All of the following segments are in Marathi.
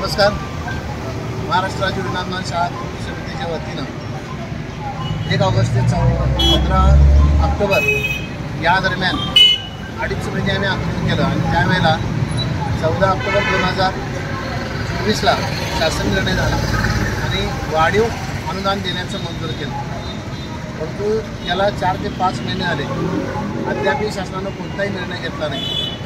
नमस्कार. महाराष्ट्र राज्य विधानमान शाळा कृती समितीच्या वतीनं 1 ऑगस्ट ते 15 ऑक्टोबर या दरम्यान 2.5 महिने आम्ही आंदोलन केलं आणि त्यावेळेला 14 ऑक्टोबर 2024ला शासन निर्णय झाला आणि वाढीव अनुदान देण्याचं मंजूर केलं. परंतु याला 4 ते 5 महिने आले, अद्यापही शासनानं कोणताही निर्णय घेतला नाही.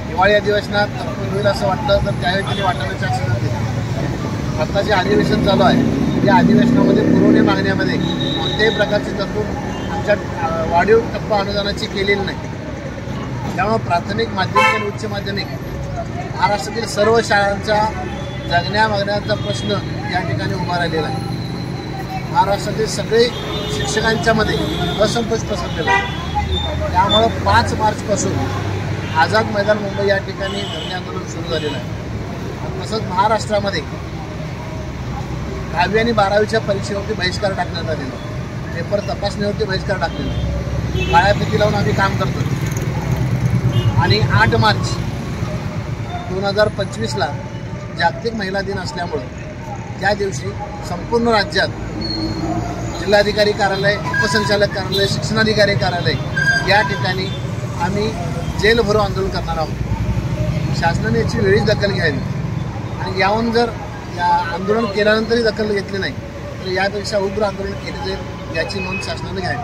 हिवाळी अधिवेशनात तरतूद होईल असं वाटलं तर त्यावेळी त्यांनी वाटाण्याची आश्वासन दिली. आता जे अधिवेशन चालू आहे या अधिवेशनामध्ये पुरवणी मागण्यामध्ये कोणत्याही प्रकारची तरतूद आमच्या वाढीव टप्पा अनुदानाची केलेली नाही. त्यामुळे प्राथमिक, माध्यमिक आणि उच्च माध्यमिक महाराष्ट्रातील सर्व शाळांचा जगण्या मागण्याचा प्रश्न या ठिकाणी उभा राहिलेला आहे. महाराष्ट्रातील सगळे शिक्षकांच्यामध्ये असंतोष पसरलेला आहे. त्यामुळं 5 मार्चपासून आझाद मैदान मुंबई या ठिकाणी धरणे आंदोलन सुरू झालेलं आहे. तसंच महाराष्ट्रामध्ये 10वी आणि 12वीच्या परीक्षेवरती बहिष्कार टाकण्यात आलेला, पेपर तपासणीवरती बहिष्कार टाकलेला आहे. काळ्या फिती लावून आम्ही काम करतो. आणि 8 मार्च 2025ला जागतिक महिला दिन असल्यामुळं त्या दिवशी संपूर्ण राज्यात जिल्हाधिकारी कार्यालय, उपसंचालक कार्यालय, शिक्षणाधिकारी कार्यालय या ठिकाणी आम्ही जेल भरो आंदोलन करणार आहोत. शासनाने याची वेळीच दखल घ्यावी आणि याहून जर या आंदोलन केल्यानंतरही दखल घेतली नाही तर यापेक्षा उग्र आंदोलन केले जाईल याची नोंद शासनाने घ्यावी.